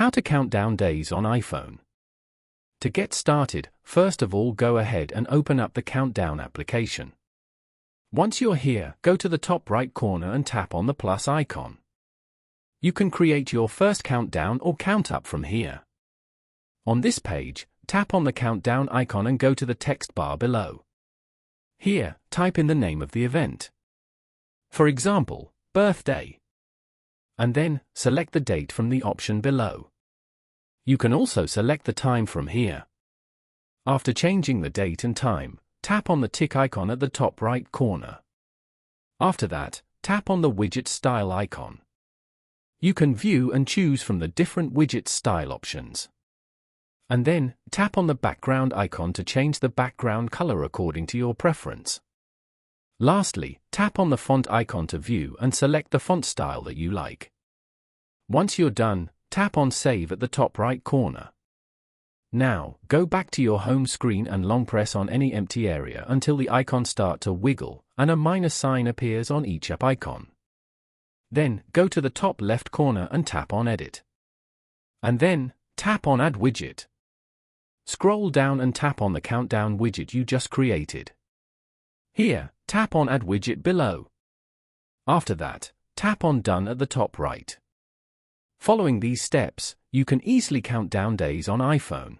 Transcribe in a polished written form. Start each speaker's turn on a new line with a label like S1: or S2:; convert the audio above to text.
S1: How to count down days on iPhone. To get started, first of all go ahead and open up the Countdown application. Once you're here, go to the top right corner and tap on the plus icon. You can create your first countdown or count up from here. On this page, tap on the countdown icon and go to the text bar below. Here, type in the name of the event. For example, birthday. And then, select the date from the option below. You can also select the time from here. After changing the date and time, tap on the tick icon at the top right corner. After that, tap on the widget style icon. You can view and choose from the different widget style options. And then, tap on the background icon to change the background color according to your preference. Lastly, tap on the font icon to view and select the font style that you like. Once you're done, tap on Save at the top right corner. Now, go back to your home screen and long press on any empty area until the icons start to wiggle and a minus sign appears on each app icon. Then, go to the top left corner and tap on Edit. And then, tap on Add Widget. Scroll down and tap on the countdown widget you just created. Here, tap on Add Widget below. After that, tap on Done at the top right. Following these steps, you can easily count down days on iPhone.